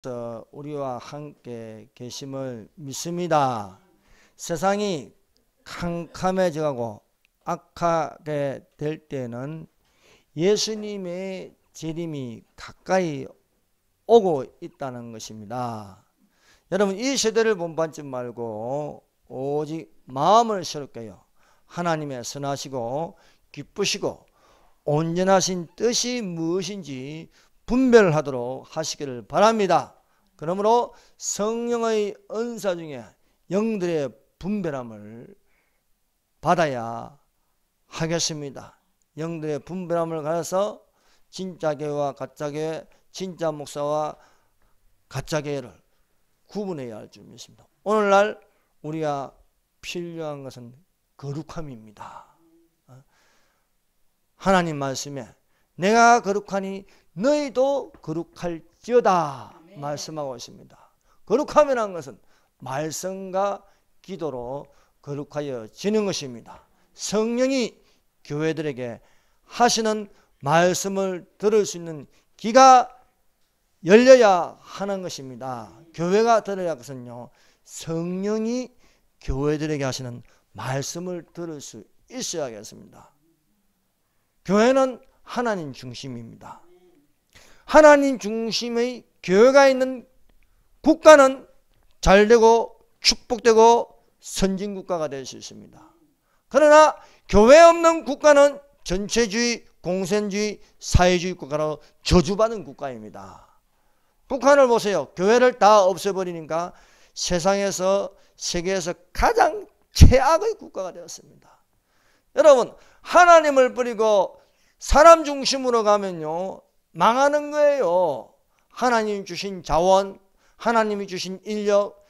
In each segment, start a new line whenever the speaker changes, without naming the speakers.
우리와 함께 계심을 믿습니다. 세상이 캄캄해져가고 악하게 될 때는 예수님의 재림이 가까이 오고 있다는 것입니다. 여러분, 이 시대를 본받지 말고 오직 마음을 새롭게 하여 하나님의 선하시고 기쁘시고 온전하신 뜻이 무엇인지 분별하도록 하시기를 바랍니다. 그러므로 성령의 은사 중에 영들의 분별함을 받아야 하겠습니다. 영들의 분별함을 가져서 진짜 교회와 가짜 교회, 진짜 목사와 가짜 교회를 구분해야 할 줄 믿습니다. 오늘날 우리가 필요한 것은 거룩함입니다. 하나님 말씀에 내가 거룩하니 너희도 거룩할지어다 말씀하고 있습니다. 거룩함이라는 것은 말씀과 기도로 거룩하여지는 것입니다. 성령이 교회들에게 하시는 말씀을 들을 수 있는 귀가 열려야 하는 것입니다. 교회가 들어야 할 것은요, 성령이 교회들에게 하시는 말씀을 들을 수 있어야겠습니다. 교회는 하나님 중심입니다. 하나님 중심의 교회가 있는 국가는 잘되고 축복되고 선진국가가 될 수 있습니다. 그러나 교회 없는 국가는 전체주의, 공산주의, 사회주의 국가로 저주받은 국가입니다. 북한을 보세요. 교회를 다 없애버리니까 세상에서, 세계에서 가장 최악의 국가가 되었습니다. 여러분, 하나님을 버리고 사람 중심으로 가면요, 망하는 거예요. 하나님이 주신 자원, 하나님이 주신 인력,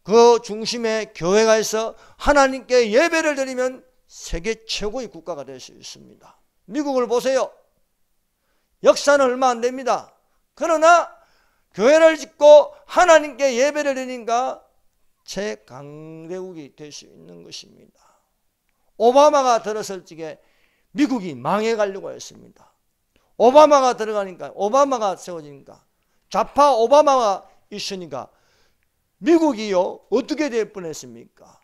그 중심에 교회가 있어 하나님께 예배를 드리면 세계 최고의 국가가 될 수 있습니다. 미국을 보세요. 역사는 얼마 안 됩니다. 그러나 교회를 짓고 하나님께 예배를 드리니까 최강대국이 될 수 있는 것입니다. 오바마가 들어설 적에 미국이 망해가려고 했습니다. 오바마가 들어가니까, 오바마가 세워지니까, 좌파 오바마가 있으니까 미국이요, 어떻게 될 뻔했습니까?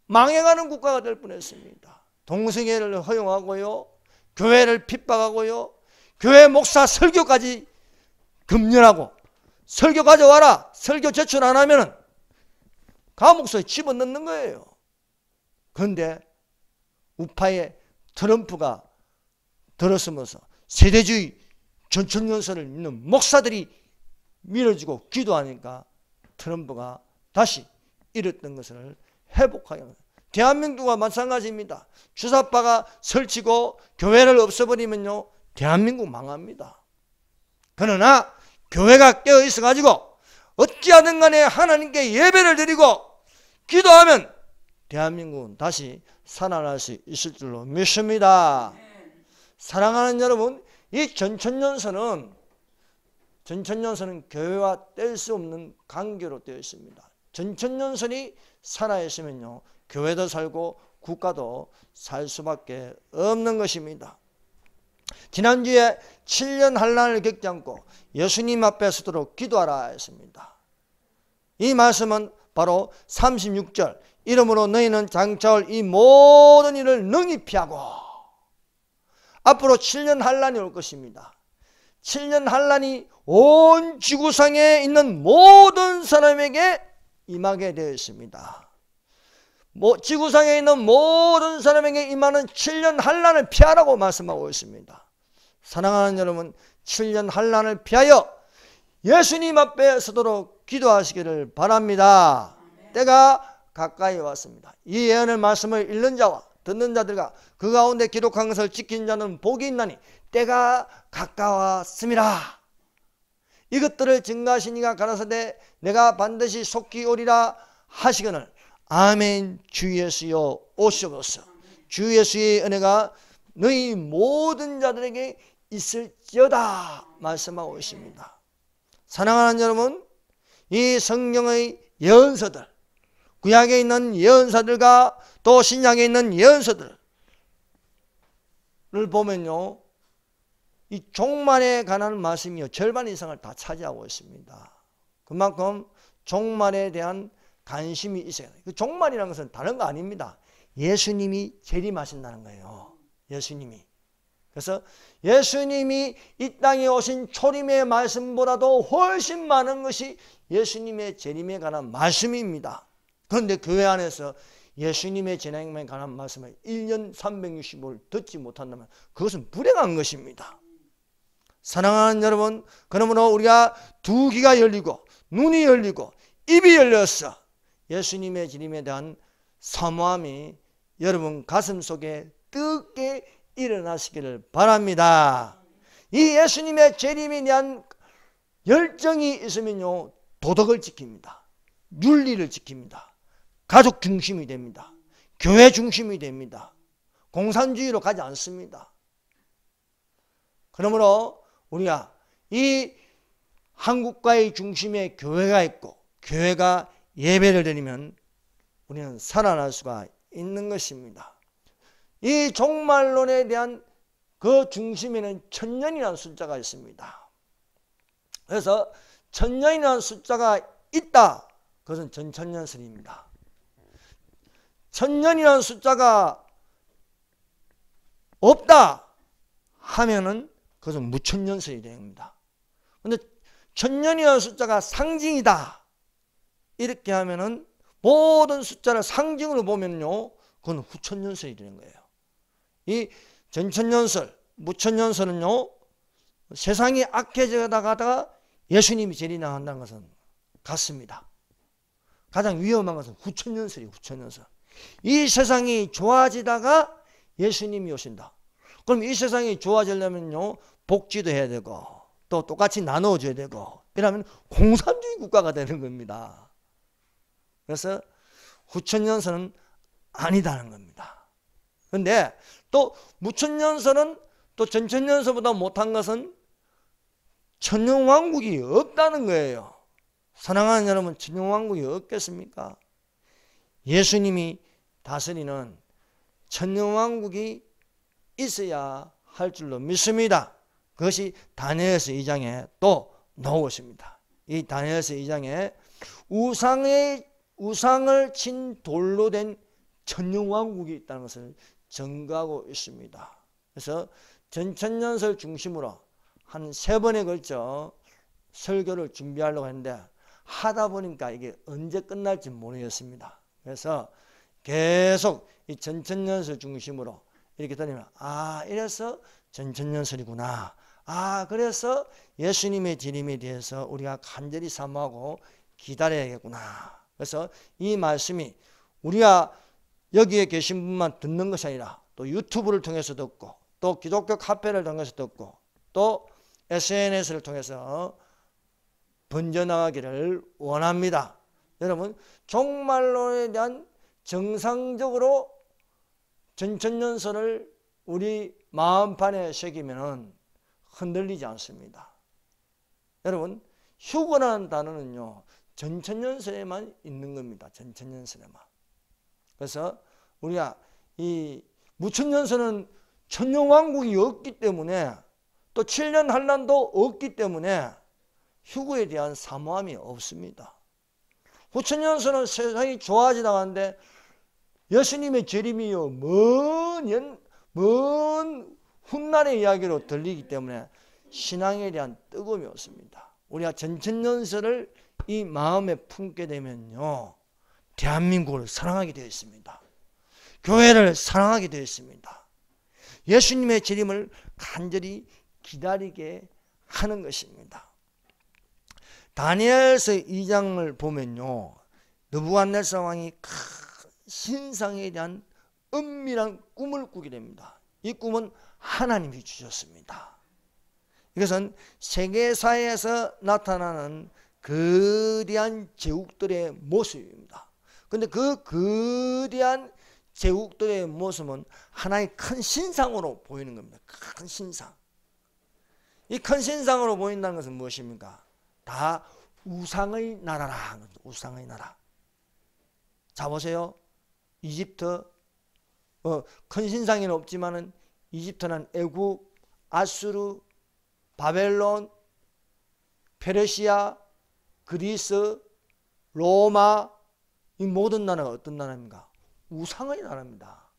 망해가는 국가가 될 뻔했습니다. 동성애를 허용하고요, 교회를 핍박하고요, 교회 목사 설교까지 금연하고, 설교 가져와라, 설교 제출 안 하면은 감옥소에 집어넣는 거예요. 그런데 우파의 트럼프가 들어서면서 세대주의 전천연설을 믿는 목사들이 밀어주고 기도하니까 트럼프가 다시 잃었던 것을 회복하게 합니다. 대한민국과 마찬가지입니다. 주사파가 설치고 교회를 없애버리면요, 대한민국 망합니다. 그러나 교회가 깨어있어 가지고 어찌하든 간에 하나님께 예배를 드리고 기도하면 대한민국은 다시 살아날 수 있을 줄로 믿습니다. 사랑하는 여러분, 이 전천연선은 교회와 뗄 수 없는 관계로 되어 있습니다. 전천연선이 살아있으면요, 교회도 살고 국가도 살 수밖에 없는 것입니다. 지난주에 7년 환난을 겪지 않고 예수님 앞에 서도록 기도하라 했습니다. 이 말씀은 바로 36절, 이러므로 너희는 장차 올 이 모든 일을 능히 피하고, 앞으로 7년 환난이 올 것입니다. 7년 환난이 온 지구상에 있는 모든 사람에게 임하게 되어 있습니다. 지구상에 있는 모든 사람에게 임하는 7년 환난을 피하라고 말씀하고 있습니다. 사랑하는 여러분, 7년 환난을 피하여 예수님 앞에 서도록 기도하시기를 바랍니다. 때가 가까이 왔습니다. 이 예언의 말씀을 읽는 자와 듣는 자들과 그 가운데 기록한 것을 지킨 자는 복이 있나니 때가 가까웠습니다. 이것들을 증거하시니가 가라사대 내가 반드시 속히 오리라 하시거늘 아멘. 주 예수여 오시옵소서. 주 예수의 은혜가 너희 모든 자들에게 있을지어다 말씀하고 있습니다. 사랑하는 여러분, 이 성경의 예언서들, 구약에 있는 예언서들과 또 신약에 있는 예언서들을 보면요, 이 종말에 관한 말씀이요 절반 이상을 다 차지하고 있습니다. 그만큼 종말에 대한 관심이 있어야 돼요. 그 종말이라는 것은 다른 거 아닙니다. 예수님이 재림하신다는 거예요. 예수님이. 그래서 예수님이 이 땅에 오신 초림의 말씀보다도 훨씬 많은 것이 예수님의 재림에 관한 말씀입니다. 그런데 교회 안에서 예수님의 재림에 관한 말씀을 1년 365일 듣지 못한다면 그것은 불행한 것입니다. 사랑하는 여러분, 그러므로 우리가 두 귀가 열리고 눈이 열리고 입이 열려서 예수님의 재림에 대한 사모함이 여러분 가슴 속에 뜨겁게 일어나시기를 바랍니다. 이 예수님의 재림에 대한 열정이 있으면요, 도덕을 지킵니다. 윤리를 지킵니다. 가족 중심이 됩니다. 교회 중심이 됩니다. 공산주의로 가지 않습니다. 그러므로 우리가 이 한국과의 중심에 교회가 있고 교회가 예배를 드리면 우리는 살아날 수가 있는 것입니다. 이 종말론에 대한 그 중심에는 1000년이라는 숫자가 있습니다. 그래서 1000년이라는 숫자가 있다. 그것은 전천년설입니다. 1000년이라는 숫자가 없다 하면은 그것은 무천년설이 됩니다. 그런데 1000년이라는 숫자가 상징이다 이렇게 하면은 모든 숫자를 상징으로 보면요, 그건 후천년설이 되는 거예요. 이 전천년설, 무천년설은요, 세상이 악해져 가다가 예수님이 재림한다는 것은 같습니다. 가장 위험한 것은 후천년설이에요. 후천년설. 이 세상이 좋아지다가 예수님이 오신다. 그럼 이 세상이 좋아지려면요, 복지도 해야 되고 또 똑같이 나눠줘야 되고 이러면 공산주의 국가가 되는 겁니다. 그래서 후천년설은 아니다는 겁니다. 그런데 또 무천년설은 또 전천년설보다 못한 것은 천년왕국이 없다는 거예요. 사랑하는 여러분, 천년왕국이 없겠습니까? 예수님이 다스리는 천년왕국이 있어야 할 줄로 믿습니다. 그것이 다니엘서 2장에 또 나오십니다. 이 다니엘서 2장에 우상을 친 돌로 된 천년왕국이 있다는 것을 증거하고 있습니다. 그래서 전천년설 중심으로 한 3번에 걸쳐 설교를 준비하려고 했는데 하다 보니까 이게 언제 끝날지 모르겠습니다. 그래서 계속 이 전천년설 중심으로 이렇게 다니면 이래서 전천년설이구나. 그래서 예수님의 재림에 대해서 우리가 간절히 사모하고 기다려야겠구나. 그래서 이 말씀이 우리가 여기에 계신 분만 듣는 것이 아니라 또 유튜브를 통해서 듣고 또 기독교 카페를 통해서 듣고 또 SNS를 통해서 번져나가기를 원합니다. 여러분, 종말론에 대한 정상적으로 전천년설을 우리 마음판에 새기면 흔들리지 않습니다. 여러분, 휴거라는 단어는요, 전천년설에만 있는 겁니다. 전천년설에만. 그래서 우리가 이 무천년설은 천년왕국이 없기 때문에 또 7년 한란도 없기 때문에 휴거에 대한 사모함이 없습니다. 후천년설은 세상이 좋아지다 가는데 예수님의 재림이요, 먼 훗날의 이야기로 들리기 때문에 신앙에 대한 뜨거움이 없습니다. 우리가 전천년설을 이 마음에 품게 되면요, 대한민국을 사랑하게 되어 있습니다. 교회를 사랑하게 되어 있습니다. 예수님의 재림을 간절히 기다리게 하는 것입니다. 다니엘서 2장을 보면요, 느부갓네살 왕이 큰 신상에 대한 은밀한 꿈을 꾸게 됩니다. 이 꿈은 하나님이 주셨습니다. 이것은 세계사에서 나타나는 거대한 제국들의 모습입니다. 그런데 그 거대한 제국들의 모습은 하나의 큰 신상으로 보이는 겁니다. 큰 신상. 이 큰 신상으로 보인다는 것은 무엇입니까? 다 우상의 나라라. 우상의 나라. 자, 보세요. 이집트, 큰 신상에는 없지만은 이집트는 애국, 아수르, 바벨론, 페르시아, 그리스, 로마, 이 모든 나라가 어떤 나라입니까? 우상의 나라입니다.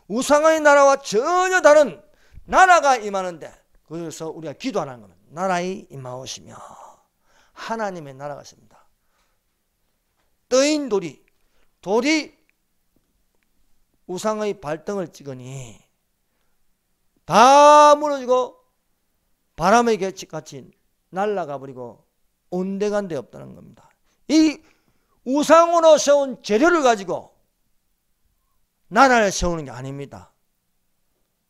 우상의 나라와 전혀 다른 나라가 임하는데, 그래서 우리가 기도하는 겁니다. 나라에 임하오시며 하나님의 나라가 있습니다. 떠인 돌이 우상의 발등을 찍으니 다 무너지고 바람의 같이 날아가 버리고 온데간데 없다는 겁니다. 이 우상으로 세운 재료를 가지고 나라를 세우는 게 아닙니다.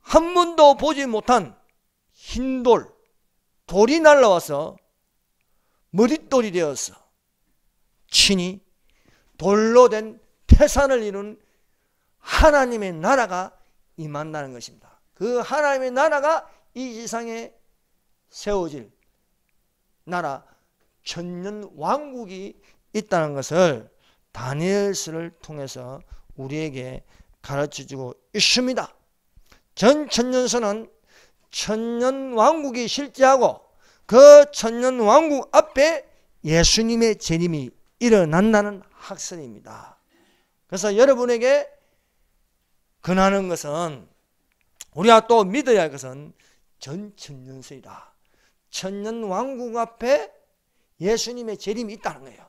한 번도 보지 못한 흰 돌이 날라와서 머릿돌이 되어서 친히 돌로 된 태산을 이룬 하나님의 나라가 임한다는 것입니다. 그 하나님의 나라가 이 지상에 세워질 나라, 천년 왕국이 있다는 것을 다니엘서를 통해서 우리에게 가르쳐주고 있습니다. 전 천년서는 천년 왕국이 실제하고 그 천년 왕국 앞에 예수님의 재림이 일어난다는 학설입니다. 그래서 여러분에게 권하는 것은, 우리가 또 믿어야 할 것은 전천년설이다. 천년 왕국 앞에 예수님의 재림이 있다는 거예요.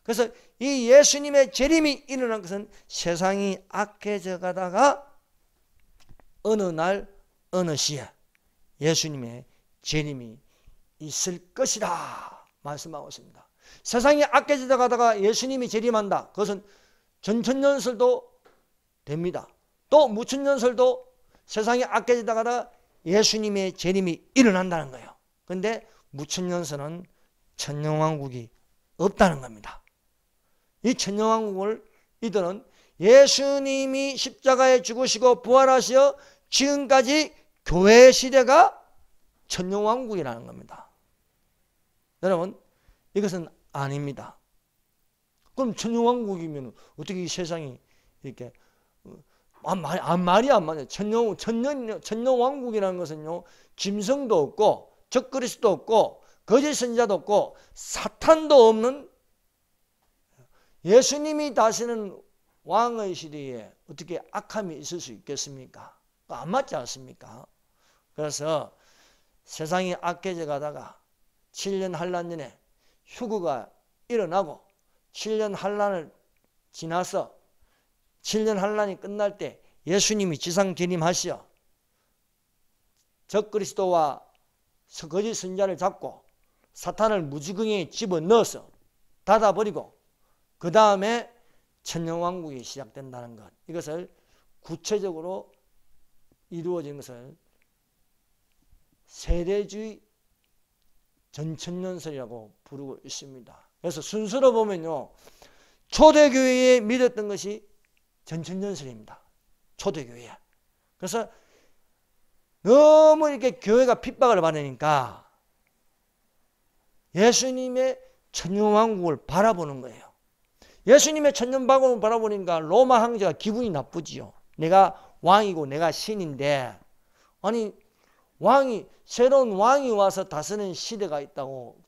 그래서 이 예수님의 재림이 일어난 것은 세상이 악해져 가다가 어느 날 어느 시에 예수님의 재림이 있을 것이다 말씀하고 있습니다. 세상이 악해져 가다가 예수님이 재림한다. 그것은 전천년설도 됩니다. 또 무천년설도 세상이 악해지다가 예수님의 재림이 일어난다는 거예요. 그런데 무천년설은 천년왕국이 없다는 겁니다. 이 천년왕국을 이들은 예수님이 십자가에 죽으시고 부활하시어 지금까지 교회 시대가 천년왕국이라는 겁니다. 여러분, 이것은 아닙니다. 그럼 천년왕국이면 어떻게 이 세상이 이렇게 말이 안 맞아요. 천년왕국이라는 것은요, 짐승도 없고 적그리스도 없고 거짓 선지자도 없고 사탄도 없는 예수님이 다스리는 왕의 시대에 어떻게 악함이 있을 수 있겠습니까? 안 맞지 않습니까? 그래서 세상이 악해져 가다가 7년 환란년에 휴거가 일어나고 7년 환란을 지나서 7년 환란이 끝날 때 예수님이 지상 재림하시어 적그리스도와 거짓 선지자를 잡고 사탄을 무지경에 집어넣어서 닫아버리고 그 다음에 천년왕국이 시작된다는 것, 이것을 구체적으로 이루어진 것을 세대주의 전천년설이라고 부르고 있습니다. 그래서 순서로 보면요, 초대교회에 믿었던 것이 전천년설입니다. 초대교회. 그래서 너무 이렇게 교회가 핍박을 받으니까 예수님의 천년왕국을 바라보는 거예요. 예수님의 천년왕국을 바라보니까 로마 황제가 기분이 나쁘지요. 내가 왕이고 내가 신인데, 아니 새로운 왕이 와서 다스리는 시대가 있다고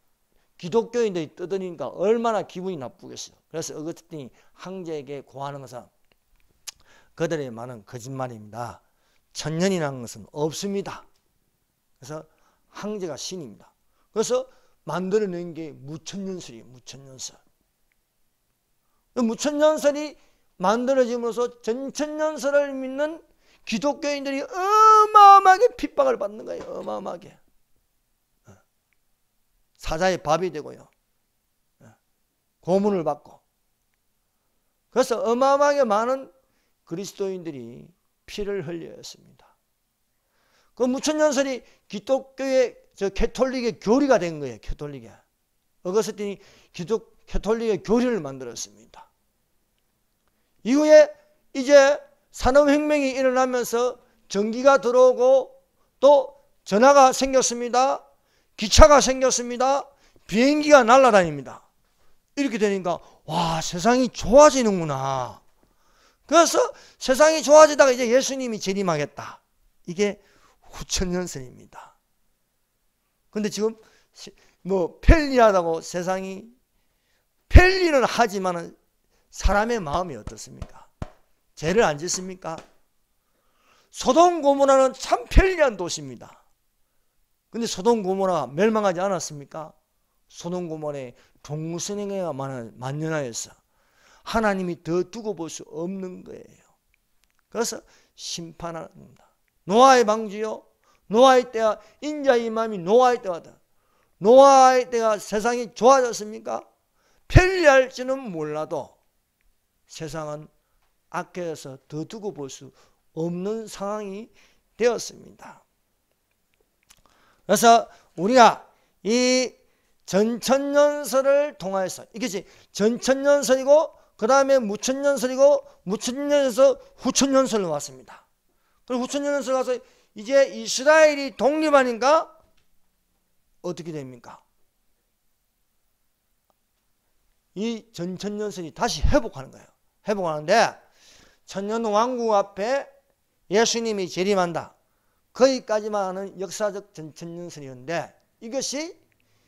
기독교인들이 떠드니까 얼마나 기분이 나쁘겠어요. 그래서 어거스틴이 황제에게 고하는 것은 그들의 말은 거짓말입니다. 천년이라는 것은 없습니다. 그래서 황제가 신입니다. 그래서 만들어낸 게 무천년설이에요. 무천년설. 무천년설이 만들어짐으로써 전천년설을 믿는 기독교인들이 어마어마하게 핍박을 받는 거예요. 어마어마하게. 사자의 밥이 되고요. 고문을 받고. 그래서 어마어마하게 많은 그리스도인들이 피를 흘려야 했습니다. 그 무천년설이 기독교의 캐톨릭의 교리가 된 거예요. 캐톨릭의. 어거스틴이 캐톨릭의 교리를 만들었습니다. 이후에 이제 산업혁명이 일어나면서 전기가 들어오고 또 전화가 생겼습니다. 기차가 생겼습니다. 비행기가 날아다닙니다. 이렇게 되니까 와, 세상이 좋아지는구나. 그래서 세상이 좋아지다가 이제 예수님이 재림하겠다. 이게 후천년설입니다. 근데 지금 뭐 편리하다고 세상이 편리는 하지만은 사람의 마음이 어떻습니까? 죄를 안 짓습니까? 소돔 고모라는 참 편리한 도시입니다. 근데 소돔 고모라 멸망하지 않았습니까? 소돔 고모라에 동성애가 만연하여서 하나님이 더 두고 볼 수 없는 거예요. 그래서 심판합니다. 노아의 방주요, 노아의 때와 인자의 마음이 노아의 때와다. 노아의 때가 세상이 좋아졌습니까? 편리할지는 몰라도 세상은 악해서 더 두고 볼 수 없는 상황이 되었습니다. 그래서 우리가 이 전천년설을 통해서 이것이 전천년설이고 그 다음에 무천년설이고 무천년에서 후천년설로 왔습니다. 그리고 후천년설 가서 이제 이스라엘이 독립하니까 어떻게 됩니까? 이 전천년설이 다시 회복하는 거예요. 회복하는데 천년왕국 앞에 예수님이 재림한다. 거기까지만 하는 역사적 전천년설이었는데 이것이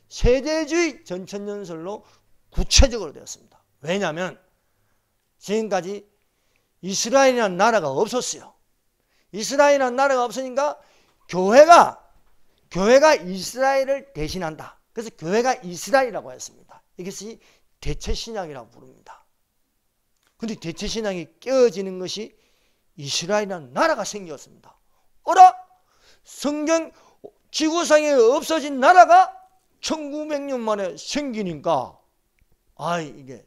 세대주의 전천년설로 구체적으로 되었습니다. 왜냐하면 지금까지 이스라엘이라는 나라가 없었어요. 이스라엘이라는 나라가 없으니까 교회가 이스라엘을 대신한다. 그래서 교회가 이스라엘이라고 했습니다. 이것이 대체신앙이라고 부릅니다. 근데 대체신앙이 깨어지는 것이 이스라엘이라는 나라가 생겼습니다. 어라? 성경 지구상에 없어진 나라가 1900년 만에 생기니까 이게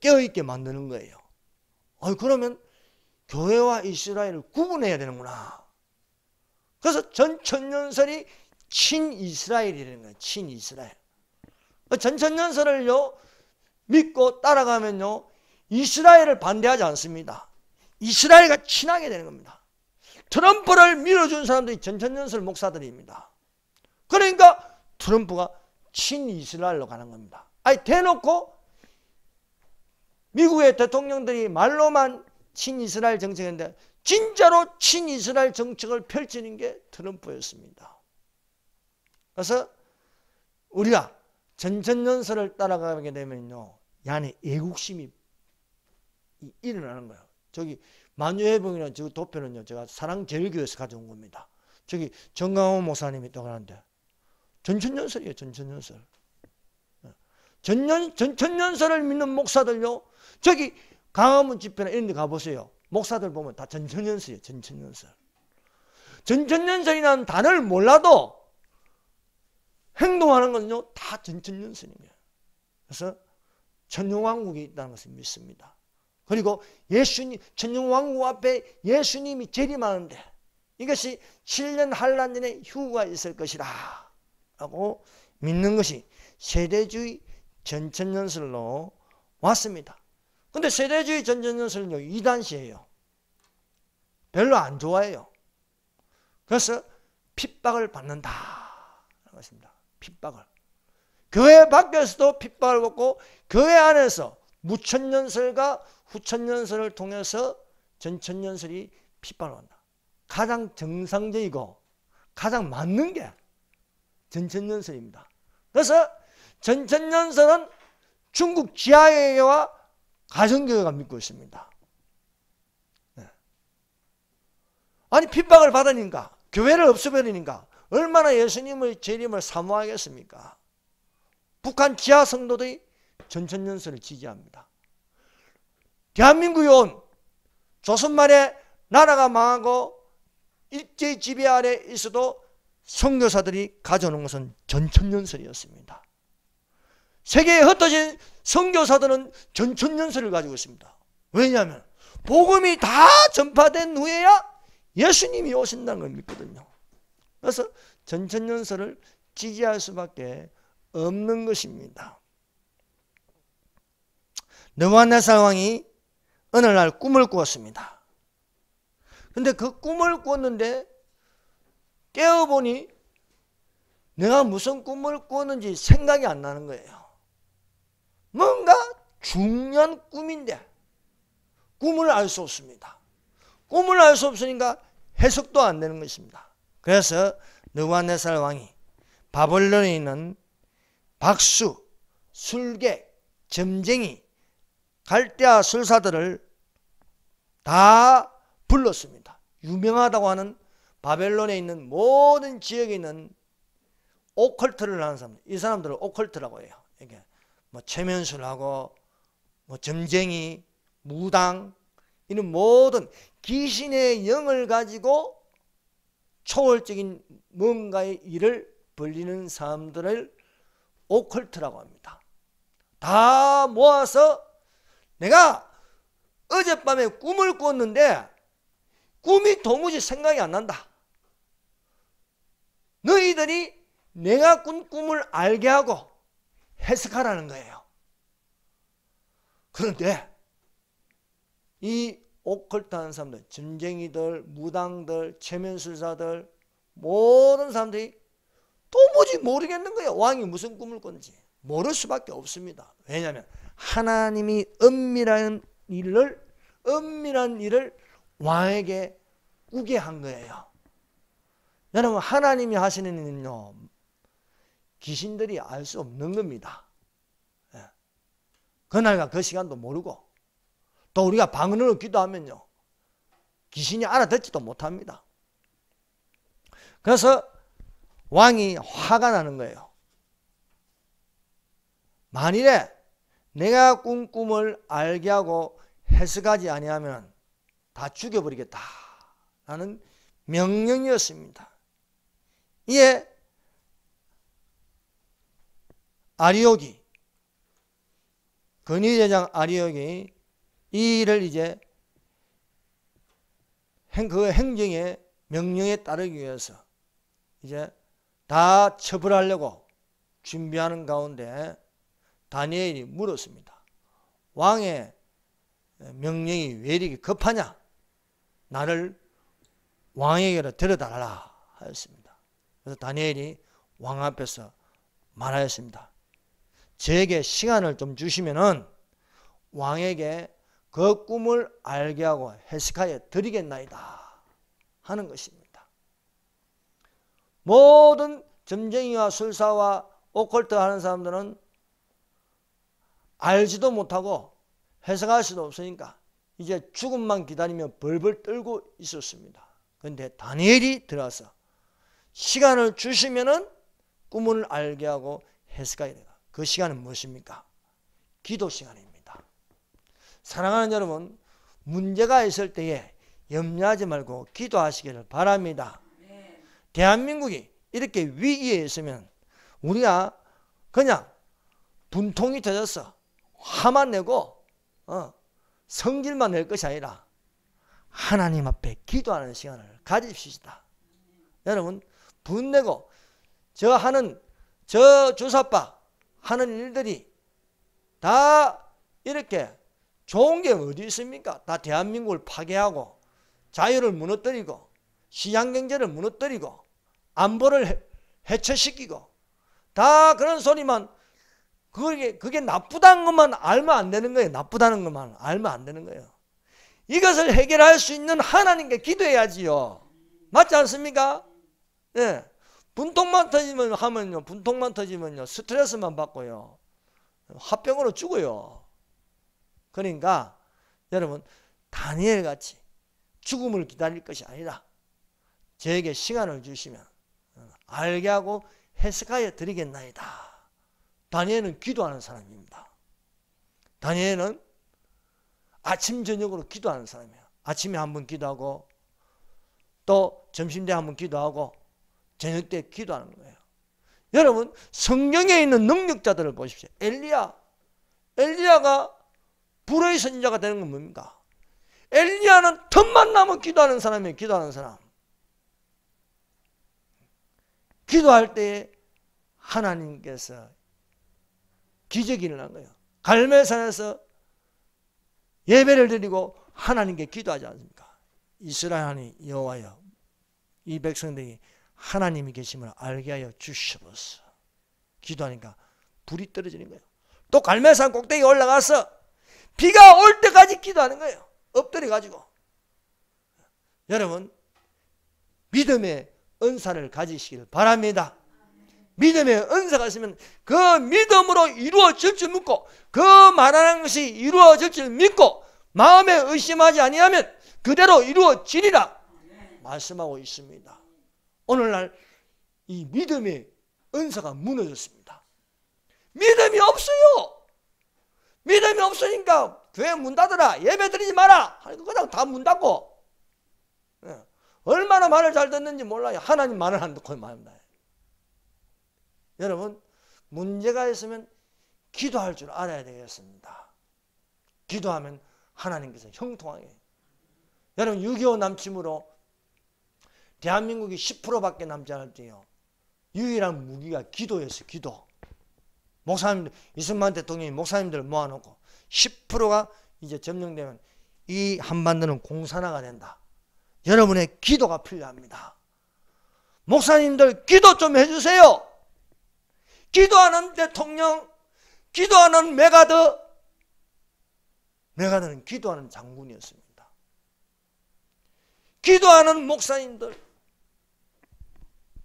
깨어있게 만드는 거예요. 그러면 교회와 이스라엘을 구분해야 되는구나. 그래서 전천년설이 친이스라엘이라는 거예요. 친이스라엘. 전천년설을요 믿고 따라가면요 이스라엘을 반대하지 않습니다. 이스라엘과 친하게 되는 겁니다. 트럼프를 밀어준 사람들이 전천년설 목사들입니다. 그러니까 트럼프가 친이스라엘로 가는 겁니다. 대놓고 미국의 대통령들이 말로만 친이스라엘 정책인데 진짜로 친이스라엘 정책을 펼치는 게 트럼프였습니다. 그래서 우리가 전천년설을 따라가게 되면요 이 안에 애국심이 일어나는 거예요. 저기 만유해봉이라는 저 도표는요 제가 사랑제일교회에서 가져온 겁니다. 저기 정강호 목사님이 또 그러는데 전천년설이에요. 전천년설. 전천년설을 믿는 목사들요 저기 강화문 집회나 이런 데 가보세요. 목사들 보면 다 전천년설이에요. 전천년설. 전천년설이라는 단어를 몰라도 행동하는 건요 다 전천년설입니다. 그래서 천년왕국이 있다는 것을 믿습니다. 그리고 예수님 천년왕국 앞에 예수님이 재림하는데 이것이 7년 한란전에 휴가 있을 것이라 라고 믿는 것이 세대주의 전천년설로 왔습니다. 근데 세대주의 전천년설은요 이단시예요. 별로 안 좋아해요. 그래서 핍박을 받는다 라는 것입니다. 핍박을. 교회 밖에서도 핍박을 받고 교회 안에서 무천년설과 후천년설을 통해서 전천년설이 핍박을 받는다. 가장 정상적이고 가장 맞는 게 전천년설입니다. 그래서 전천년설은 중국 지하교회와 가정교회가 믿고 있습니다. 핍박을 받으니까 교회를 없애버리니까 얼마나 예수님의 재림을 사모하겠습니까? 북한 지하 성도들이 전천년설을 지지합니다. 대한민국에 온 조선 말에 나라가 망하고 일제의 지배 아래 있어도 선교사들이 가져오는 것은 전천년설이었습니다. 세계에 흩어진 선교사들은 전천년설을 가지고 있습니다. 왜냐하면 복음이 다 전파된 후에야 예수님이 오신다는 걸 믿거든요. 그래서 전천년설을 지지할 수밖에 없는 것입니다. 느부갓네살 왕이 어느 날 꿈을 꾸었습니다. 근데 그 꿈을 꾸었는데 깨어보니 내가 무슨 꿈을 꾸었는지 생각이 안 나는 거예요. 뭔가 중요한 꿈인데 꿈을 알 수 없습니다. 꿈을 알 수 없으니까 해석도 안 되는 것입니다. 그래서 느부갓네살 왕이 바벨론에 있는 박수, 술객, 점쟁이, 갈대아 술사들을 다 불렀습니다. 유명하다고 하는 바벨론에 있는 모든 지역에 있는 오컬트를 하는 사람들, 이 사람들을 오컬트라고 해요. 이게 뭐 최면술하고 뭐 점쟁이, 무당, 이런 모든 귀신의 영을 가지고 초월적인 뭔가의 일을 벌리는 사람들을 오컬트라고 합니다. 다 모아서 내가 어젯밤에 꿈을 꿨는데 꿈이 도무지 생각이 안 난다. 너희들이 내가 꾼 꿈을 알게 하고 해석하라는 거예요. 그런데 이 오컬트 하는 사람들, 점쟁이들, 무당들, 최면술사들, 모든 사람들이 도무지 모르겠는 거예요. 왕이 무슨 꿈을 꿨는지 모를 수밖에 없습니다. 왜냐하면 하나님이 은밀한 일을 왕에게 꾸게 한 거예요. 여러분, 하나님이 하시는 일은요, 귀신들이 알 수 없는 겁니다. 그날과 그 시간도 모르고, 또 우리가 방언으로 기도하면요, 귀신이 알아듣지도 못합니다. 그래서 왕이 화가 나는 거예요. 만일에 내가 꾼 꿈을 알게 하고 해석하지 아니하면 다 죽여버리겠다 라는 명령이었습니다. 이에 아리옥이, 근위대장 아리옥이 이 일을 이제 그 행정의 명령에 따르기 위해서 이제 다 처벌하려고 준비하는 가운데 다니엘이 물었습니다. 왕의 명령이 왜 이렇게 급하냐? 나를 왕에게로 데려다라 하였습니다. 그래서 다니엘이 왕 앞에서 말하였습니다. 저에게 시간을 좀 주시면은 왕에게 그 꿈을 알게 하고 해석하여 드리겠나이다 하는 것입니다. 모든 점쟁이와 술사와 오컬트 하는 사람들은 알지도 못하고 해석할 수도 없으니까 이제 죽음만 기다리며 벌벌 떨고 있었습니다. 그런데 다니엘이 들어와서 시간을 주시면은 꿈을 알게 하고 해석하게 됩니다. 그 시간은 무엇입니까? 기도 시간입니다. 사랑하는 여러분, 문제가 있을 때에 염려하지 말고 기도하시기를 바랍니다. 대한민국이 이렇게 위기에 있으면 우리가 그냥 분통이 터져서 화만 내고 성질만 낼 것이 아니라 하나님 앞에 기도하는 시간을 가집시다. 여러분, 분내고 저 조사빠 하는 일들이 다 이렇게 좋은 게 어디 있습니까? 다 대한민국을 파괴하고 자유를 무너뜨리고 시장경제를 무너뜨리고 안보를 해체시키고 다 그런 소리만, 그게 나쁘다는 것만 알면 안 되는 거예요. 나쁘다는 것만 알면 안 되는 거예요. 이것을 해결할 수 있는 하나님께 기도해야지요. 맞지 않습니까? 예. 분통만 터지면요 스트레스만 받고요 화병으로 죽어요. 그러니까 여러분, 다니엘 같이 죽음을 기다릴 것이 아니라 저에게 시간을 주시면 알게 하고 해석하여 드리겠나이다. 다니엘은 기도하는 사람입니다. 다니엘은 아침 저녁으로 기도하는 사람이에요. 아침에 한번 기도하고 또 점심때 한번 기도하고 저녁 때 기도하는 거예요. 여러분, 성경에 있는 능력자들을 보십시오. 엘리야가 불의 선지자가 되는 건 뭡니까? 엘리야는 틈만 나면 기도하는 사람이에요. 기도하는 사람. 기도할 때 하나님께서 기적이 일어난 거예요. 갈멜산에서 예배를 드리고 하나님께 기도하지 않습니까? 이스라엘 하나님 여호와여, 이 백성들이 하나님이 계심을 알게 하여 주시옵소서. 기도하니까 불이 떨어지는 거예요. 또 갈멜산 꼭대기에 올라가서 비가 올 때까지 기도하는 거예요. 엎드려 가지고. 여러분, 믿음의 은사를 가지시길 바랍니다. 믿음의 은사가 있으면 그 믿음으로 이루어질 줄 믿고 그 말하는 것이 이루어질 줄 믿고 마음에 의심하지 아니하면 그대로 이루어지리라 말씀하고 있습니다. 오늘날 이 믿음의 은사가 무너졌습니다. 믿음이 없어요. 믿음이 없으니까 교회 문 닫으라, 예배 드리지 마라 하니까 그냥 다 문 닫고, 얼마나 말을 잘 듣는지 몰라요. 하나님 말을 안 듣고 말합니다. 여러분, 문제가 있으면 기도할 줄 알아야 되겠습니다. 기도하면 하나님께서 형통하게. 여러분, 6.25 남침으로 대한민국이 10%밖에 남지 않을 때요, 유일한 무기가 기도였어요. 기도. 목사님들, 이승만 대통령이 목사님들을 모아놓고 10%가 이제 점령되면 이 한반도는 공산화가 된다. 여러분의 기도가 필요합니다. 목사님들 기도 좀 해주세요. 기도하는 대통령, 기도하는 메가드는 기도하는 장군이었습니다. 기도하는 목사님들,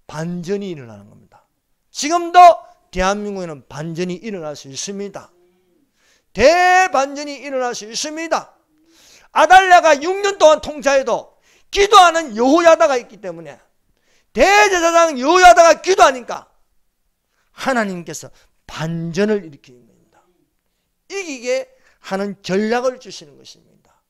반전이 일어나는 겁니다. 지금도 대한민국에는 반전이 일어날 수 있습니다. 대반전이 일어날 수 있습니다. 아달랴가 6년 동안 통치해도 기도하는 여호야다가 있기 때문에, 대제사장 여호야다가 기도하니까 하나님께서 반전을 일으키는 겁니다. 이기게 하는 전략을 주시는 것입니다.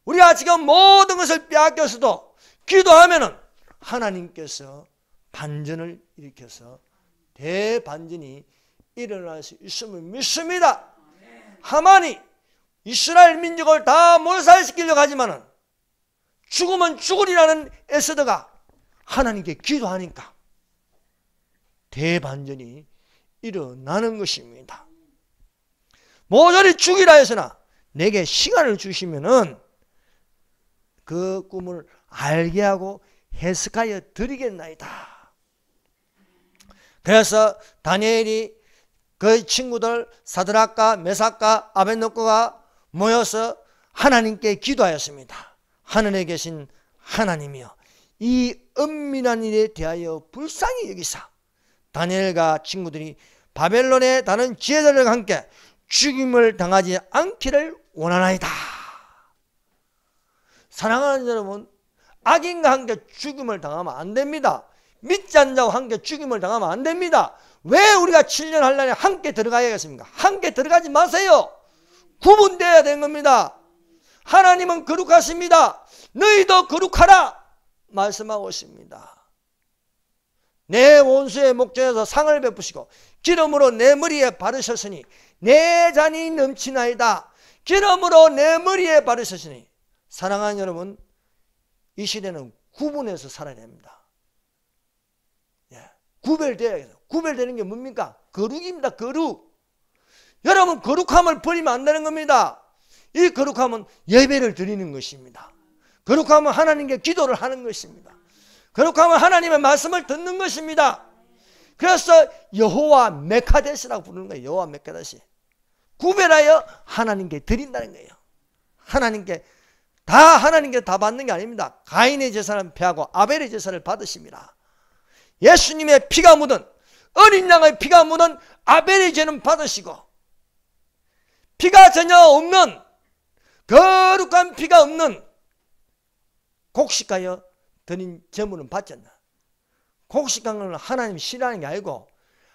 우리가 지금 모든 것을 빼앗겼어도 기도하면은 하나님께서 반전을 일으켜서 대반전이 일어날 수 있음을 믿습니다. 하만이 이스라엘 민족을 다 몰살시키려고 하지만은 죽으면 죽으리라는 에스더가 하나님께 기도하니까 대반전이 일어나는 것입니다. 모조리 죽이라 해서나 내게 시간을 주시면은 그 꿈을 알게 하고 해석하여 드리겠나이다. 그래서 다니엘이 그 친구들 사드락과 메삭과 아벳노고가 모여서 하나님께 기도하였습니다. 하늘에 계신 하나님이여, 이 은밀한 일에 대하여 불쌍히 여기사 다니엘과 친구들이 바벨론의 다른 지혜자들과 함께 죽임을 당하지 않기를 원하나이다. 사랑하는 여러분, 악인과 함께 죽임을 당하면 안 됩니다. 믿지 않는 자와 함께 죽임을 당하면 안 됩니다. 왜 우리가 7년 한란에 함께 들어가야겠습니까? 함께 들어가지 마세요. 구분되어야 되는 겁니다. 하나님은 거룩하십니다. 너희도 거룩하라 말씀하고 있습니다. 내 원수의 목전에서 상을 베푸시고 기름으로 내 머리에 바르셨으니 내 잔이 넘치나이다. 기름으로 내 머리에 바르셨으니. 사랑하는 여러분, 이 시대는 구분해서 살아야 됩니다. 구별되어야겠어요. 구별되는 게 뭡니까? 거룩입니다. 거룩. 여러분, 거룩함을 버리면 안 되는 겁니다. 이 거룩함은 예배를 드리는 것입니다. 거룩함은 하나님께 기도를 하는 것입니다. 거룩함은 하나님의 말씀을 듣는 것입니다. 그래서 여호와 메카데스라고 부르는 거예요. 여호와 메카데스. 구별하여 하나님께 드린다는 거예요. 하나님께 다 받는 게 아닙니다. 가인의 제사는 패하고 아벨의 제사를 받으십니다. 예수님의 피가 묻은, 어린 양의 피가 묻은 아벨의 죄는 받으시고, 피가 전혀 없는, 거룩한 피가 없는 곡식하여 드린 제물은 받지 않나. 곡식한 건 하나님 싫어하는 게 아니고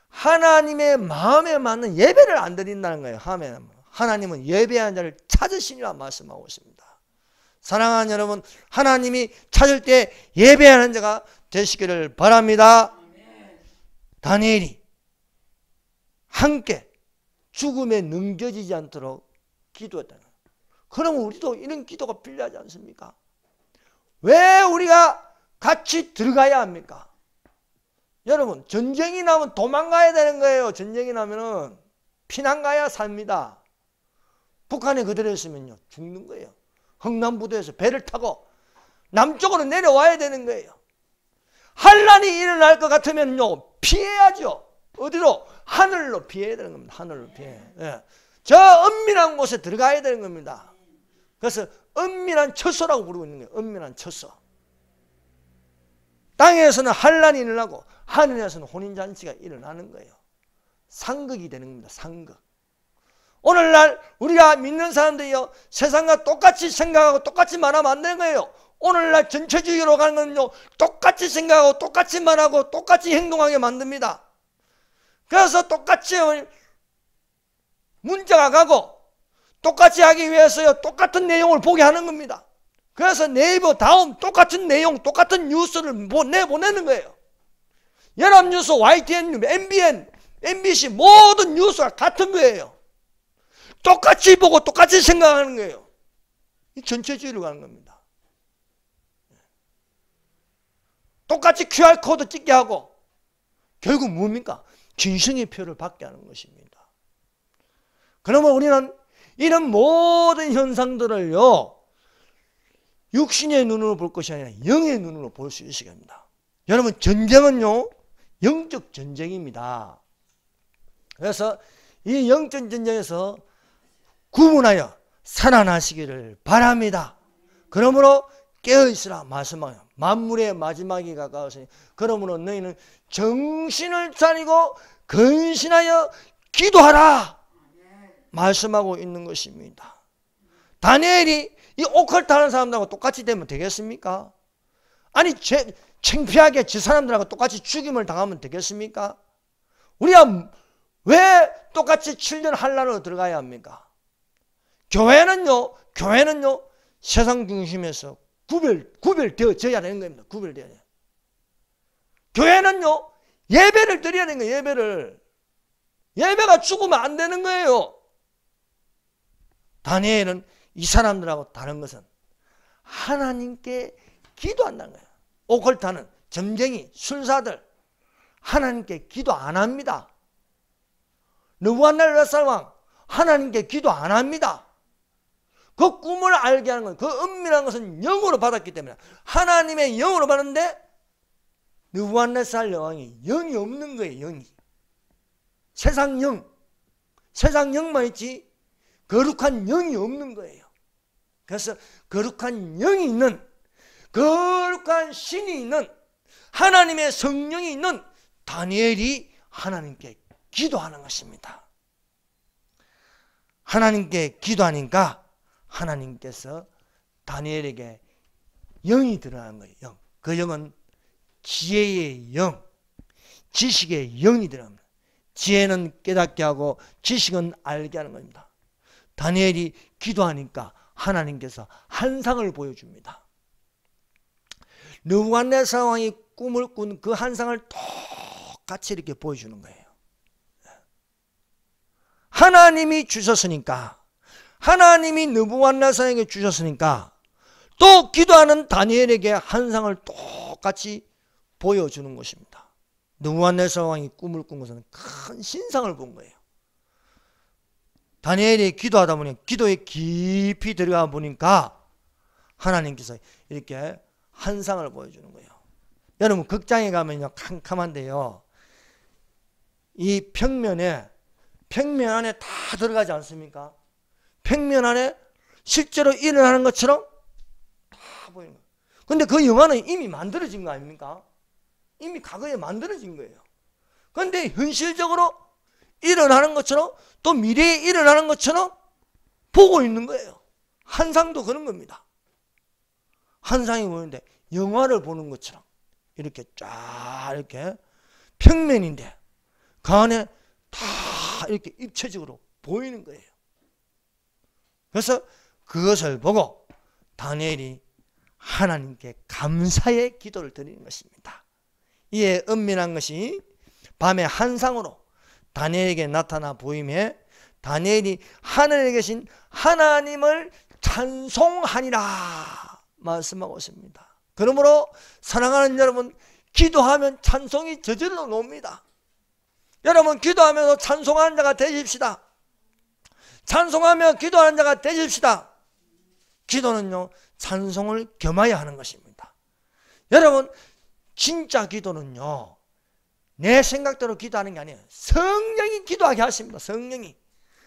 하나님의 마음에 맞는 예배를 안 드린다는 거예요. 하나님은 예배하는 자를 찾으시니라 말씀하고 있습니다. 사랑하는 여러분, 하나님이 찾을 때 예배하는 자가 되시기를 바랍니다. 다니엘이 함께 죽음에 넘겨지지 않도록 기도했다는 거예요. 그러면 우리도 이런 기도가 필요하지 않습니까? 왜 우리가 같이 들어가야 합니까? 여러분, 전쟁이 나면 도망가야 되는 거예요. 전쟁이 나면은 피난 가야 삽니다. 북한에 그대로 있으면요 죽는 거예요. 흥남부두에서 배를 타고 남쪽으로 내려와야 되는 거예요. 환란이 일어날 것 같으면요 피해야죠. 어디로? 하늘로 피해야 되는 겁니다. 하늘로 피해. 예. 저 은밀한 곳에 들어가야 되는 겁니다. 그래서 은밀한 처소라고 부르고 있는 거예요. 은밀한 처소. 땅에서는 환란이 일어나고 하늘에서는 혼인잔치가 일어나는 거예요. 상극이 되는 겁니다. 상극. 오늘날 우리가 믿는 사람들이요, 세상과 똑같이 생각하고 똑같이 말하면 안 되는 거예요. 오늘날 전체주의로 가는 건요, 똑같이 생각하고 똑같이 말하고 똑같이 행동하게 만듭니다. 그래서 똑같이 문자가 가고 똑같이 하기 위해서요, 똑같은 내용을 보게 하는 겁니다. 그래서 네이버 다음 똑같은 내용, 똑같은 뉴스를 내보내는 거예요. 연합뉴스, YTN, MBN, MBC 모든 뉴스가 같은 거예요. 똑같이 보고 똑같이 생각하는 거예요. 이 전체주의로 가는 겁니다. 똑같이 QR코드 찍게 하고 결국 뭡니까? 진승의 표를 받게 하는 것입니다. 그러면 우리는 이런 모든 현상들을요, 육신의 눈으로 볼 것이 아니라 영의 눈으로 볼 수 있어야 합니다. 여러분, 전쟁은요, 영적 전쟁입니다. 그래서 이 영적 전쟁에서 구분하여 살아나시기를 바랍니다. 그러므로 깨어있으라 말씀하여 만물의 마지막이 가까웠으니 그러므로 너희는 정신을 차리고 근신하여 기도하라 말씀하고 있는 것입니다. 다니엘이 이 오컬트 하는 사람들하고 똑같이 되면 되겠습니까? 아니 창피하게 저 사람들하고 똑같이 죽임을 당하면 되겠습니까? 우리가 왜 똑같이 7년 환란으로 들어가야 합니까? 교회는요 세상 중심에서 구별되어져야 되는 겁니다. 구별되어야 돼요. 교회는요 예배를 드려야 되는 거예요. 예배가 죽으면 안 되는 거예요. 다니엘은 이 사람들하고 다른 것은 하나님께 기도한다는 거예요. 오컬트하는 점쟁이, 술사들 하나님께 기도 안 합니다. 느부갓네살 왕 하나님께 기도 안 합니다. 그 꿈을 알게 하는 건, 그 은밀한 것은 영으로 받았기 때문에 하나님의 영으로 받았는데 느부갓네살 왕이 영이 없는 거예요. 영이. 세상 영만 있지 거룩한 영이 없는 거예요. 그래서 거룩한 영이 있는, 거룩한 신이 있는, 하나님의 성령이 있는 다니엘이 하나님께 기도하는 것입니다. 하나님께 기도하니까 하나님께서 다니엘에게 영이 드러나는 거예요. 영. 그 영은 지혜의 영, 지식의 영이 드러납니다. 지혜는 깨닫게 하고 지식은 알게 하는 겁니다. 다니엘이 기도하니까 하나님께서 한상을 보여줍니다. 느부갓네살 왕이 꿈을 꾼 그 한상을 똑같이 이렇게 보여주는 거예요. 하나님이 주셨으니까, 하나님이 느부갓네살에게 주셨으니까 또 기도하는 다니엘에게 한상을 똑같이 보여주는 것입니다. 느부갓네살 왕이 꿈을 꾼 것은 큰 신상을 본 거예요. 다니엘이 기도하다 보니 기도에 깊이 들어가 보니까 하나님께서 이렇게 한상을 보여주는 거예요. 여러분 극장에 가면요 캄캄한데요, 이 평면 안에 다 들어가지 않습니까? 평면 안에 실제로 일어나는 것처럼 다 보이는 거예요. 근데 그 영화는 이미 만들어진 거 아닙니까? 이미 과거에 만들어진 거예요. 그런데 현실적으로 일어나는 것처럼 또 미래에 일어나는 것처럼 보고 있는 거예요. 한상도 그런 겁니다. 한상이 보이는데 영화를 보는 것처럼 이렇게 쫙 이렇게 평면인데 그 안에 다 이렇게 입체적으로 보이는 거예요. 그래서 그것을 보고 다니엘이 하나님께 감사의 기도를 드리는 것입니다. 이에 은밀한 것이 밤의 한상으로 다니엘에게 나타나 보임에 다니엘이 하늘에 계신 하나님을 찬송하니라 말씀하고 있습니다. 그러므로 사랑하는 여러분, 기도하면 찬송이 저절로 놉니다. 여러분 기도하면서 찬송하는 자가 되십시다. 찬송하며 기도하는 자가 되십시다. 기도는요 찬송을 겸하여 하는 것입니다. 여러분 진짜 기도는요 내 생각대로 기도하는 게 아니에요. 성령이 기도하게 하십니다. 성령이.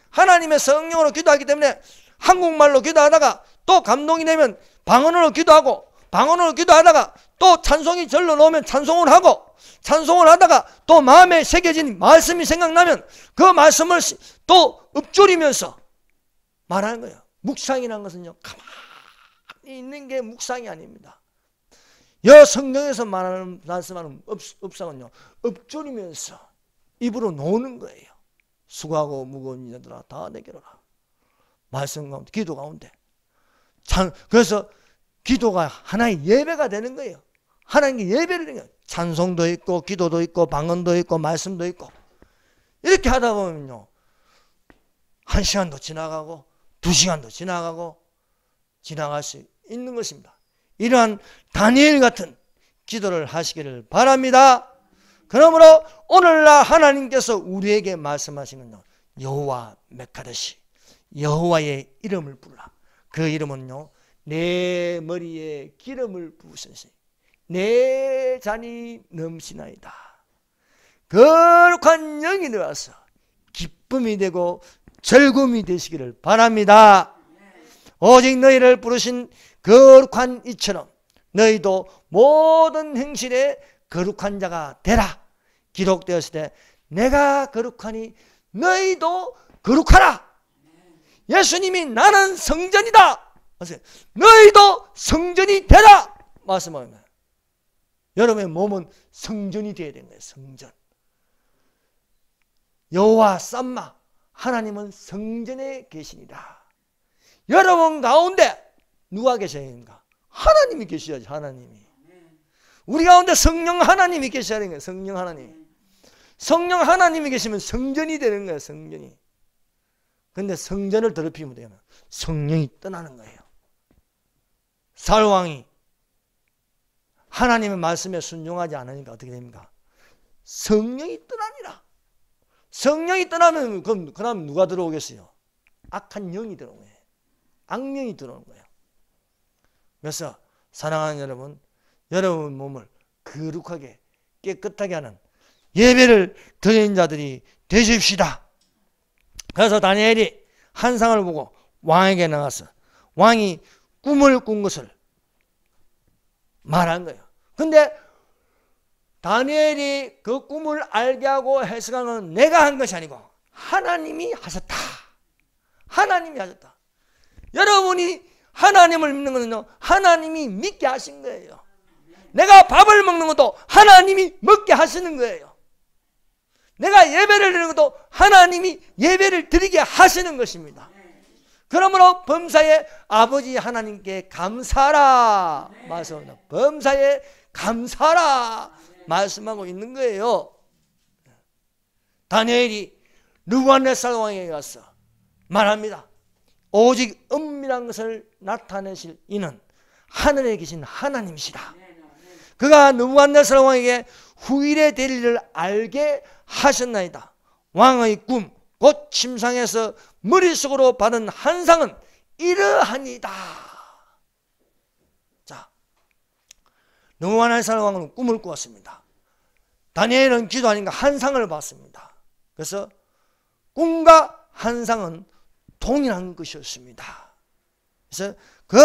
하나님의 성령으로 기도하기 때문에 한국말로 기도하다가 또 감동이 되면 방언으로 기도하고 방언으로 기도하다가 또 찬송이 절로 놓으면 찬송을 하고, 찬송을 하다가 또 마음에 새겨진 말씀이 생각나면 그 말씀을 또 읊조리면서 말하는 거예요. 묵상이라는 것은요, 가만히 있는 게 묵상이 아닙니다. 여 성경에서 말씀하는 읍상은요, 읊조리면서 입으로 노는 거예요. 수고하고 무거운 이들아 다 내게로 라. 말씀 가운데, 기도 가운데. 그래서 기도가 하나의 예배가 되는 거예요. 하나님께 예배를 드리는 거예요. 찬송도 있고 기도도 있고 방언도 있고 말씀도 있고. 이렇게 하다 보면요, 1시간도 지나가고 2시간도 지나가고 지나갈 수 있는 것입니다. 이러한 다니엘 같은 기도를 하시기를 바랍니다. 그러므로 오늘날 하나님께서 우리에게 말씀하시는 여호와 메카데시, 여호와의 이름을 부르라. 그 이름은요, 내 머리에 기름을 부으시니 내 잔이 넘치나이다. 거룩한 영이 들어와서 기쁨이 되고 즐거움이 되시기를 바랍니다. 오직 너희를 부르신 거룩한 이처럼 너희도 모든 행실에 거룩한 자가 되라. 기록되었을 때 내가 거룩하니 너희도 거룩하라. 예수님이 나는 성전이다. 너희도 성전이 되라 말씀하는 거예요. 여러분의 몸은 성전이 되어야 되는 거예요. 성전. 여호와 쌈마, 하나님은 성전에 계시니라. 여러분 가운데 누가 계셔야 되는가? 하나님이 계셔야지. 하나님이. 우리 가운데 성령 하나님이 계셔야 되는 거예요. 성령 하나님. 성령 하나님이 계시면 성전이 되는 거예요. 성전이. 근데 성전을 더럽히면 되면 성령이 떠나는 거예요. 사울왕이 하나님의 말씀에 순종하지 않으니까 어떻게 됩니까? 성령이 떠나니라. 성령이 떠나면 그럼 누가 들어오겠어요? 악한 영이 들어오는 거예요. 악령이 들어오는 거예요. 그래서 사랑하는 여러분, 여러분 몸을 거룩하게 깨끗하게 하는 예배를 드리는 자들이 되십시다. 그래서 다니엘이 환상을 보고 왕에게 나가서 왕이 꿈을 꾼 것을 말한 거예요. 근데 다니엘이 그 꿈을 알게 하고 해석한 건 내가 한 것이 아니고 하나님이 하셨다. 하나님이 하셨다. 여러분이 하나님을 믿는 것은요, 하나님이 믿게 하신 거예요. 내가 밥을 먹는 것도 하나님이 먹게 하시는 거예요. 내가 예배를 드리는 것도 하나님이 예배를 드리게 하시는 것입니다. 그러므로 범사에 아버지 하나님께 감사하라 말씀합니다. 범사에 감사하라 말씀하고 있는 거예요. 다니엘이 느부갓네살 왕에게 가서 말합니다. 오직 은밀한 것을 나타내실 이는 하늘에 계신 하나님이시다. 그가 느부갓네살 왕에게 후일의 대리를 알게 하셨나이다. 왕의 꿈 곧 침상에서 머릿속으로 받은 환상은 이러하니다. 자, 느부갓네살 왕은 꿈을 꾸었습니다. 다니엘은 기도하니까 환상을 봤습니다. 그래서 꿈과 환상은 동일한 것이었습니다. 그래서 그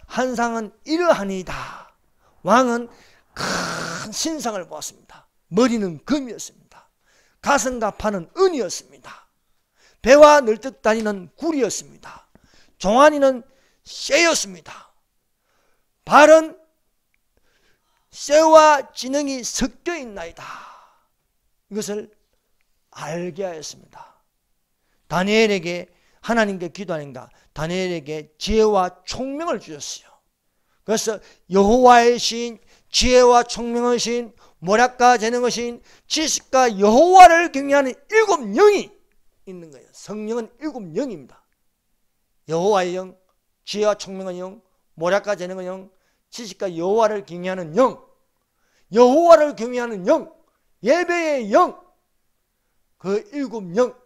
환상은 이러하니다. 왕은 큰 신상을 보았습니다. 머리는 금이었습니다. 가슴과 팔은 은이었습니다. 배와 늘듯 다니는 굴이었습니다. 종아리는 쇠였습니다. 발은 쇠와 진흙이 섞여 있나이다. 이것을 알게 하였습니다. 다니엘에게 하나님께 기도하니까 다니엘에게 지혜와 총명을 주셨어요. 그래서 여호와의 신, 지혜와 총명의 신, 모략과 재능의 신, 지식과 여호와를 경외하는 7영이 있는 거예요. 성령은 7영입니다. 여호와의 영, 지혜와 총명의 영, 모략과 재능의 영, 지식과 여호와를 경외하는 영, 여호와를 경외하는 영, 예배의 영, 그 7영,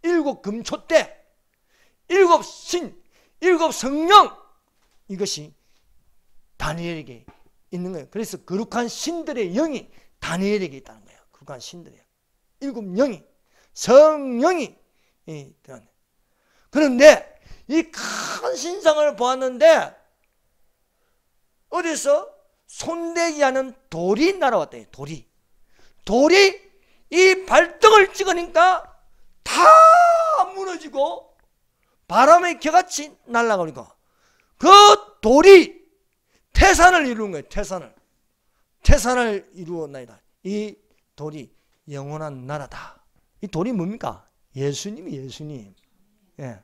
7금초대, 7신, 7성령, 이것이 다니엘에게 있는 거예요. 그래서 거룩한 신들의 영이 다니엘에게 있다는 거예요. 거룩한 신들의 7영이, 성령이 있다는. 그런데 이 큰 신상을 보았는데 어디서 손대지 않은 돌이 날아왔다. 돌이 이 발등을 찍으니까 다 무너지고 바람의 겨같이 날아가니까 그 돌이 태산을 이루는 거예요. 태산을 이루었나이다. 이 돌이 영원한 나라다. 이 돌이 뭡니까? 예수님. 예.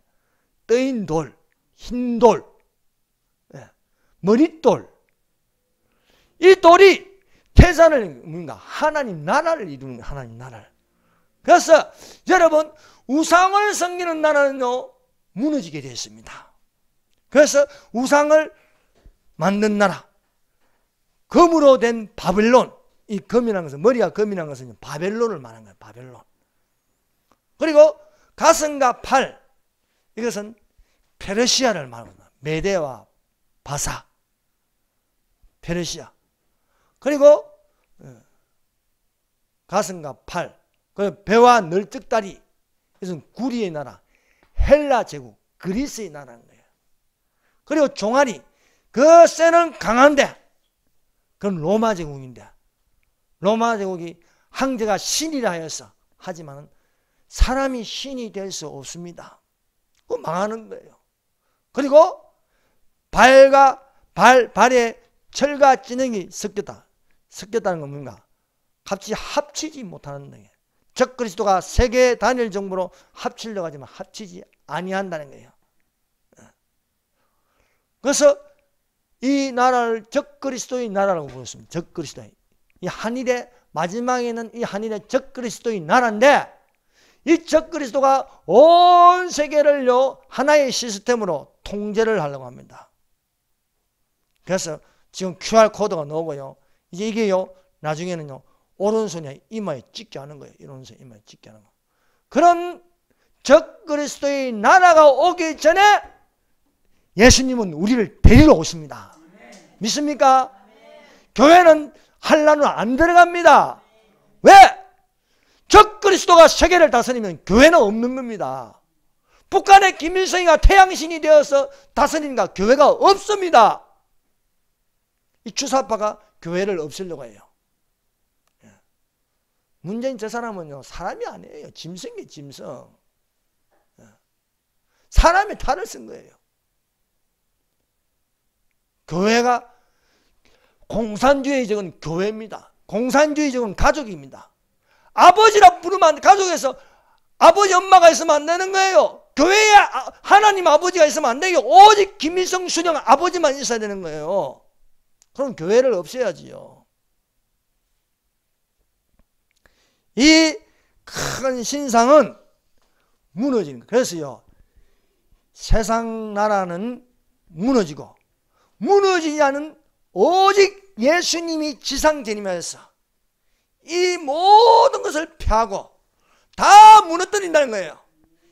떠인 돌, 흰 돌, 예. 머릿돌. 이 돌이 태산을 뭔가 하나님 나라를 이루는 거예요. 하나님 나라를. 그래서 여러분 우상을 섬기는 나라는요 무너지게 되었습니다. 그래서 우상을 만든 나라, 금으로 된 바벨론, 이 금이라는 것은 머리가 금이라는 것은 바벨론을 말하는 거예요. 바벨론. 그리고 가슴과 팔, 이것은 페르시아를 말합니다. 메대와 바사, 페르시아. 그리고 가슴과 팔, 그리고 배와 널찍다리, 이것은 구리의 나라, 헬라 제국, 그리스의 나라인 거예요. 그리고 종아리, 그 쇠는 강한데 그건 로마 제국인데, 로마 제국이 황제가 신이라 하여서 하지만 사람이 신이 될 수 없습니다. 그거 망하는 거예요. 그리고 발에 철과 찌능이 섞였다는 건 뭔가? 같이 합치지 못하는 거예요. 적그리스도가 세계 단일 정부로 합치려고 하지만 합치지 아니한다는 거예요. 그래서 이 나라를 적그리스도의 나라라고 부르습니다. 적그리스도의. 이 한일의 마지막에는 이 한일의 적그리스도의 나라인데, 이 적그리스도가 온 세계를요 하나의 시스템으로 통제를 하려고 합니다. 그래서 지금 QR 코드가 나오고요. 이제 이게요 나중에는요 오른손에 이마에 찍게 하는 거예요. 오른손에 이마에 찍게 하는 거. 그런 적그리스도의 나라가 오기 전에 예수님은 우리를 데리러 오십니다. 믿습니까? 교회는 환란으로 안 들어갑니다. 왜? 적그리스도가 세계를 다스리면 교회는 없는 겁니다. 북한의 김일성이가 태양신이 되어서 다스리니까 교회가 없습니다. 이 주사파가 교회를 없애려고 해요. 문재인 저 사람은요 사람이 아니에요. 짐승이에요. 짐승. 사람이 탈을 쓴 거예요. 교회가 공산주의적은 교회입니다. 공산주의적은 가족입니다. 아버지라 부르면 안 돼. 가족에서 아버지 엄마가 있으면 안 되는 거예요. 교회에 하나님 아버지가 있으면 안 되고 오직 김일성 순영 아버지만 있어야 되는 거예요. 그럼 교회를 없애야지요. 이 큰 신상은 무너지는 거예요. 그래서요 세상 나라는 무너지고 무너지지 않은 오직 예수님이 지상재림하여서 이 모든 것을 펴고 다 무너뜨린다는 거예요.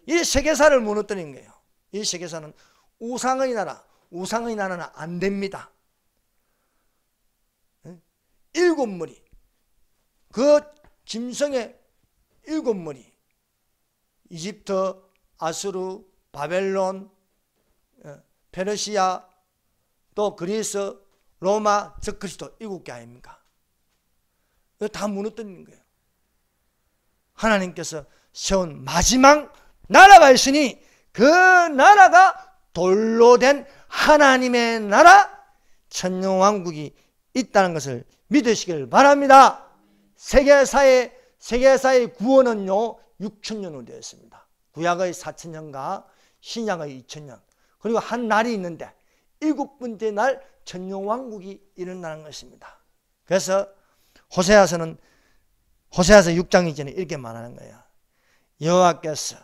이 세계사를 무너뜨리는 거예요. 이 세계사는 우상의 나라는 안 됩니다. 일곱 머리, 그 짐승의 일곱 머리, 이집트, 아수르, 바벨론, 페르시아, 또 그리스, 로마, 적그리스도 일곱 개 아닙니까? 이거 다 무너뜨리는 거예요. 하나님께서 세운 마지막 나라가 있으니 그 나라가 돌로 된 하나님의 나라 천년왕국이 있다는 것을 믿으시길 바랍니다. 세계사의 구원은요 6천년으로 되어 있습니다. 구약의 4천년과 신약의 2천년, 그리고 한 날이 있는데 일곱 번째 날 천년왕국이 일어나는 것입니다. 그래서 호세아서 6장 이전에 이렇게 말하는 거예요. 여호와께서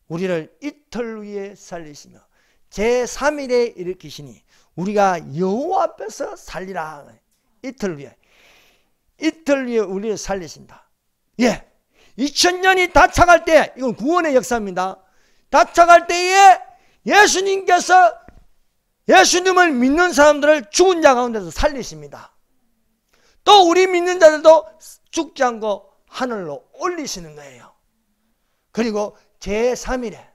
우리를 이틀 위에 살리시며 제3일에 일으키시니 우리가 여호와 앞에서 살리라. 이틀 위에 우리를 살리신다. 예, 2000년이 다 차갈 때, 이건 구원의 역사입니다. 다 차갈 때에 예수님께서 예수님을 믿는 사람들을 죽은 자 가운데서 살리십니다. 또 우리 믿는 자들도 죽지 않고 하늘로 올리시는 거예요. 그리고 제3일에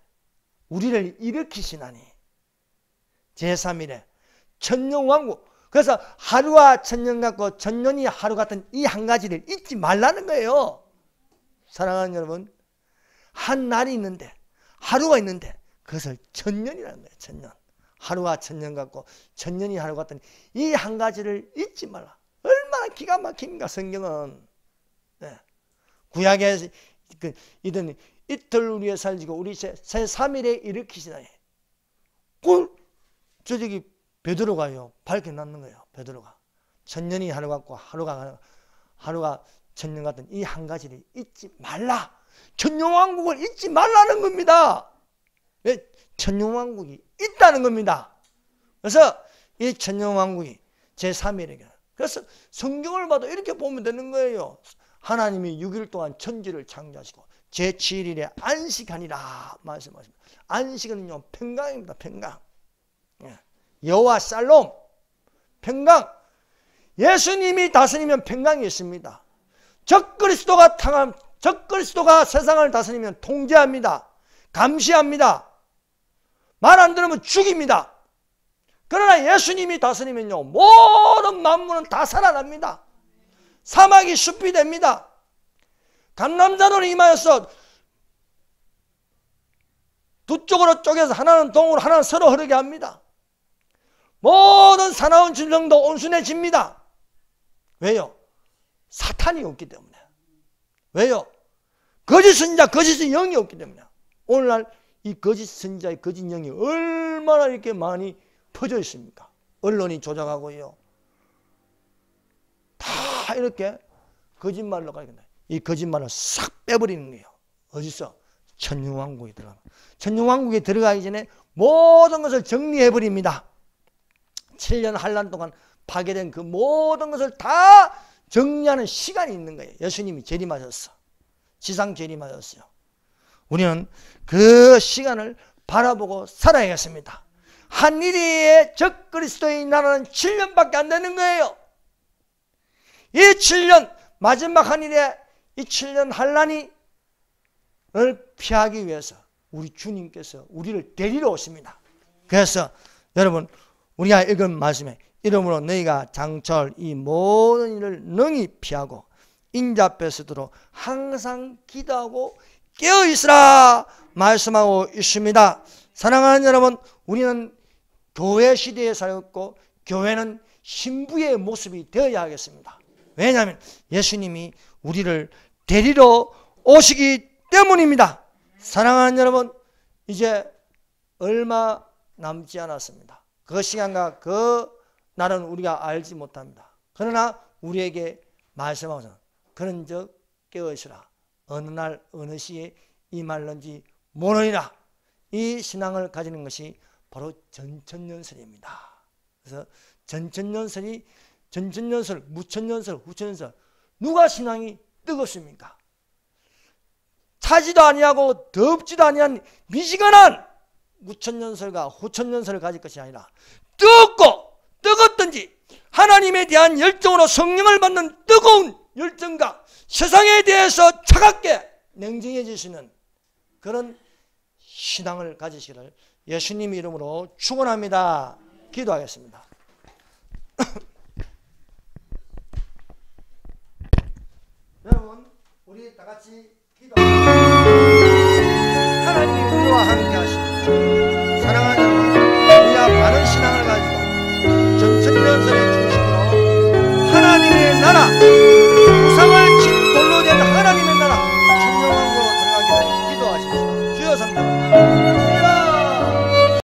우리를 일으키시나니 제3일에 천년왕국, 그래서 하루가 천년 같고 천년이 하루 같은 이 한 가지를 잊지 말라는 거예요. 사랑하는 여러분, 한 날이 있는데, 하루가 있는데 그것을 천년이라는 거예요. 천년. 하루가 천년 같고 천년이 하루 같은 이 한 가지를 잊지 말라. 얼마나 기가 막힙니까, 성경은. 네. 구약에 이든 이틀 위에 살지고 우리 새 3일에 일으키시나요. 저기 베드로가요, 밝혀놨는 거예요. 베드로가 천년이 하루 같고 하루가 천년 같은 이 한 가지를 잊지 말라. 천년왕국을 잊지 말라는 겁니다. 왜? 천년왕국이 있다는 겁니다. 그래서 이 천년왕국이 제3일이에요. 그래서 성경을 봐도 이렇게 보면 되는 거예요. 하나님이 6일 동안 천지를 창조하시고 제7일에 안식하니라 말씀하십니다. 안식은요, 평강입니다. 평강. 여호와 샬롬, 평강. 예수님이 다스리면 평강이 있습니다. 적그리스도가 세상을 다스리면 통제합니다. 감시합니다. 말 안 들으면 죽입니다. 그러나 예수님이 다스리면요, 모든 만물은 다 살아납니다. 사막이 숲이 됩니다. 감람자도는 임하여서 두 쪽으로 쪼개서 하나는 동으로 하나는 서로 흐르게 합니다. 모든 사나운 질병도 온순해집니다. 왜요? 사탄이 없기 때문에. 왜요? 거짓 선지자, 거짓 영이 없기 때문에. 오늘날 이 거짓 선지자의 거짓 영이 얼마나 이렇게 많이 퍼져 있습니까? 언론이 조작하고요. 다 이렇게 거짓말로 가겠네. 이 거짓말을 싹 빼버리는 거예요. 어디서? 천년왕국에 들어가면. 천년왕국에 들어가기 전에 모든 것을 정리해버립니다. 7년 한란 동안 파괴된 그 모든 것을 다 정리하는 시간이 있는 거예요. 예수님이 재림하셨어. 지상 재림하셨어요. 우리는 그 시간을 바라보고 살아야겠습니다. 한일의 적그리스도의 나라는 7년밖에 안 되는 거예요. 이 7년, 마지막 한일의 이 7년 한란을 피하기 위해서 우리 주님께서 우리를 데리러 오십니다. 그래서 여러분, 우리가 읽은 말씀에 이러므로 너희가 장철 이 모든 일을 능히 피하고 인자 앞에 서도록 항상 기도하고 깨어있으라 말씀하고 있습니다. 사랑하는 여러분, 우리는 교회 시대에 살고 교회는 신부의 모습이 되어야 하겠습니다. 왜냐하면 예수님이 우리를 데리러 오시기 때문입니다. 사랑하는 여러분, 이제 얼마 남지 않았습니다. 그 시간과 그 날은 우리가 알지 못합니다. 그러나 우리에게 말씀하셔서 그런즉 깨어있으라. 어느 날 어느 시에 임할는지 모르리라. 이 신앙을 가지는 것이 바로 전천년설입니다. 그래서 전천년설, 무천년설, 후천년설, 누가 신앙이 뜨겁습니까? 차지도 아니하고 덥지도 아니한 미지근한 무천년설과 후천년설을 가질 것이 아니라 뜨겁든지 하나님에 대한 열정으로 성령을 받는 뜨거운 열정과 세상에 대해서 차갑게 냉정해지시는 그런 신앙을 가지시기를 예수님 이름으로 축원합니다. 기도하겠습니다. 여러분, 우리 다 같이 기도합니다. 하나님이 우리와 함께 하십니다. 사랑하는 여러분, 우리가 바른 신앙을 가지고 전천년설의 중심으로 하나님의 나라, 우상을 친 돌로 된 하나님의 나라 천년왕국으로 들어가기를 기도하십시오. 주여 삼가